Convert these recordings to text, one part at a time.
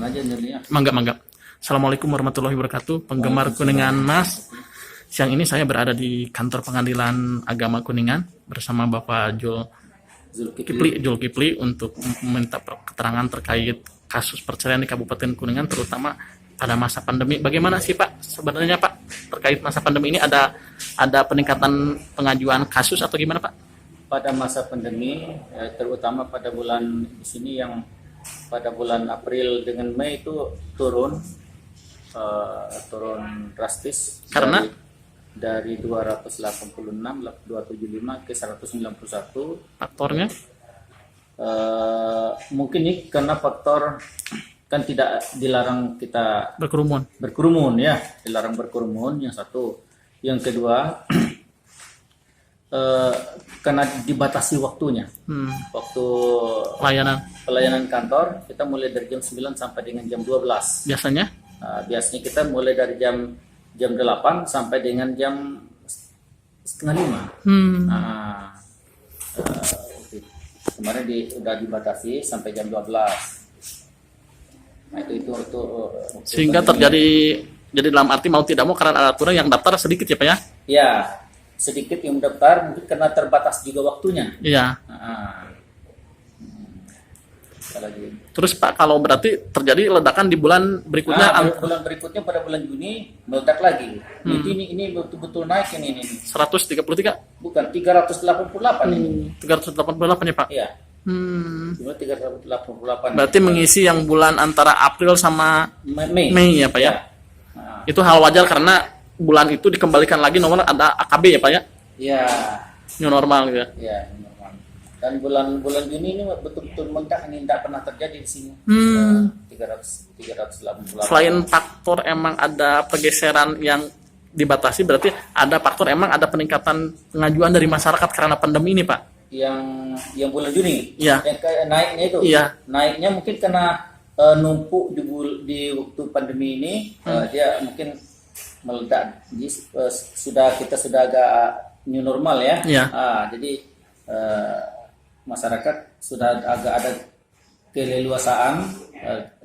aja jadinya. Mangga. Assalamualaikum warahmatullahi wabarakatuh. Penggemar Kuningan Mas. Siang ini saya berada di kantor pengadilan agama Kuningan bersama Bapak Zulkifli untuk meminta keterangan terkait kasus perceraian di Kabupaten Kuningan, terutama pada masa pandemi. Bagaimana sih Pak sebenarnya Pak terkait masa pandemi ini, ada peningkatan pengajuan kasus atau gimana Pak? Pada masa pandemi, terutama pada bulan di sini yang pada bulan April dengan Mei itu turun drastis Karena dari 286 275 ke 191. Faktornya Mungkin ini karena faktor kan tidak dilarang kita berkerumun ya, dilarang berkerumun yang satu. Yang kedua karena dibatasi waktunya. Waktu pelayanan kantor kita mulai dari jam 9 sampai dengan jam 12. Biasanya Kita mulai dari jam 8 sampai dengan jam setengah 5. Kemarin sudah dibatasi sampai jam 12. Nah, itu sehingga terjadi, jadi dalam arti mau tidak mau karena ada aturan yang daftar sedikit ya Pak ya? Ya, sedikit yang mendaftar mungkin karena terbatas juga waktunya. Iya. Terus Pak, kalau berarti terjadi ledakan di bulan berikutnya? Bulan berikutnya pada bulan Juni meledak lagi. Ini betul-betul naik ini. 133? Bukan, 388 ini. 388 ya Pak? Iya. 388. Berarti mengisi yang bulan antara April sama Mei ya Pak ya? Itu hal wajar karena bulan itu dikembalikan lagi nomor ada AKB ya Pak ya? Iya. New normal gitu ya? Iya, new normal. Dan bulan Juni ini betul-betul meledak, ini tidak pernah terjadi di sini. 388. Selain faktor emang ada pergeseran yang dibatasi, berarti ada faktor emang ada peningkatan pengajuan dari masyarakat karena pandemi ini Pak? Yang bulan Juni? Iya. Yang naiknya itu? Iya. Naiknya mungkin karena numpuk di waktu pandemi ini, dia mungkin meledak. Jadi kita sudah agak new normal ya. Iya. Jadi masyarakat sudah agak ada keleluasaan,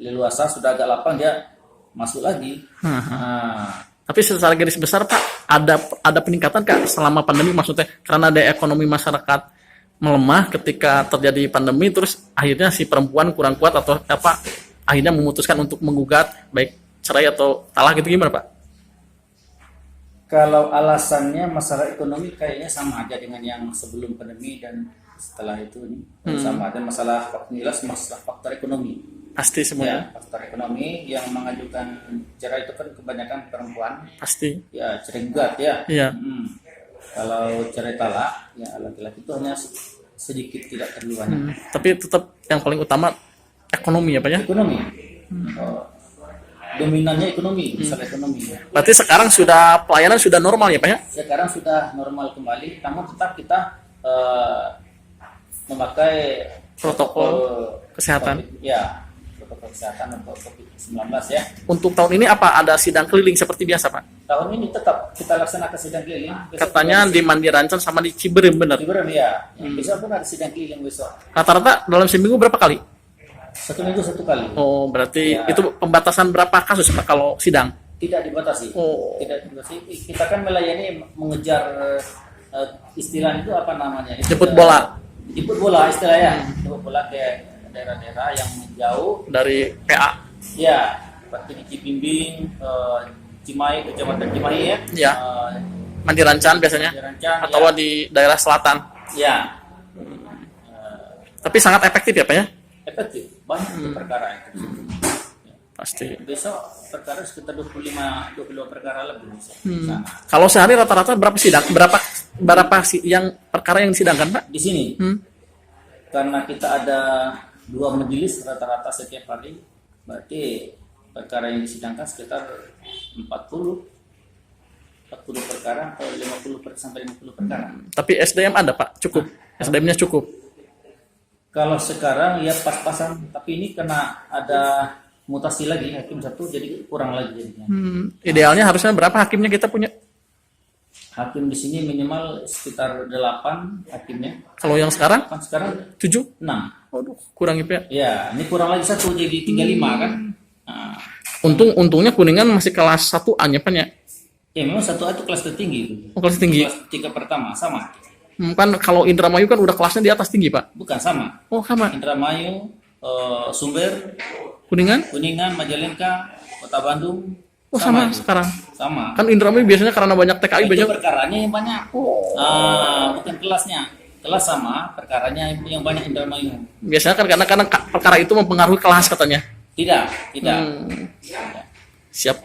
leluasa, sudah agak lapang, dia masuk lagi. Tapi secara garis besar Pak, ada peningkatan Kak selama pandemi, maksudnya karena ada ekonomi masyarakat melemah ketika terjadi pandemi, terus akhirnya si perempuan kurang kuat atau apa, akhirnya memutuskan untuk menggugat baik cerai atau talak gitu, gimana Pak? Kalau alasannya masalah ekonomi kayaknya sama aja dengan yang sebelum pandemi dan setelah itu sama ada masalah faktor ekonomi. Pasti semuanya. Ya, faktor ekonomi yang mengajukan cerai itu kan kebanyakan perempuan. Pasti. Ya, cerai gugat ya. Iya. Kalau cerai talak, ya laki-laki itu hanya sedikit tidak terlibat. Tapi tetap yang paling utama ekonomi ya Pak ya? Ekonomi. Dominannya ekonomi, masalah ekonomi. Berarti sekarang pelayanan sudah normal ya Pak ya? Sekarang sudah normal kembali, namun tetap kita memakai protokol kesehatan. Protokol kesehatan untuk COVID-19 ya. Untuk tahun ini apa ada sidang keliling seperti biasa Pak? Tahun ini tetap kita laksanakan sidang keliling. Katanya di Mandirancan sama di Ciberem, benar? Ciberem ya. Besok pun ada sidang keliling besok. Rata-rata dalam seminggu berapa kali? 1 minggu 1 kali. Oh, berarti itu pembatasan berapa kasus Pak kalau sidang? Tidak dibatasi. Oh. Tidak dibatasi. Kita kan melayani mengejar istilah itu apa namanya? Jemput bola. Jemput bola istilahnya. Jemput bola ke daerah-daerah yang jauh dari PA. Ya, seperti di Cibimbing, Cimahi, Kecamatan Cimahi ya. Ya. Mandirancan biasanya. Atau ya, di daerah selatan. Ya. Tapi sangat efektif ya Pak ya? Efektif. Banyak perkara itu. Pasti. Besok perkara sekitar 22 perkara lebih. Kalau sehari rata-rata berapa sidang? Berapa yang perkara yang disidangkan Pak? Di sini. Karena kita ada 2 majelis rata-rata setiap hari, berarti perkara yang disidangkan sekitar 40 perkara atau 50 sampai 50 perkara. Tapi SDM ada Pak? Cukup? SDM-nya cukup? Kalau sekarang ya pas-pasan, tapi ini karena ada mutasi lagi hakim satu, jadi kurang lagi jadinya. Idealnya harusnya berapa hakimnya kita punya? Hakim di sini minimal sekitar 8 hakimnya. Kalau yang sekarang? Kan sekarang 7? 6. Waduh, kurang ya. Ya, ini kurang lagi 1 jadi 35 kan. Nah, Untungnya Kuningan masih kelas 1A-nya Pak ya. ya memang 1A itu kelas tertinggi itu. Oh, kelas tinggi. Kelas 3 pertama sama. Kan kalau Indramayu kan udah kelasnya di atas tinggi Pak. Bukan sama. Oh sama. Indramayu, Sumber, Kuningan? Kuningan, Majalengka, Kota Bandung. Oh sama itu. sekarang. Sama. Kan Indramayu biasanya karena banyak TKI Itu banyak. perkaranya yang banyak. Bukan kelasnya. Kelas sama, perkaranya yang banyak Indramayu. Biasanya kan karena perkara itu mempengaruhi kelas katanya. Tidak, tidak. Siap.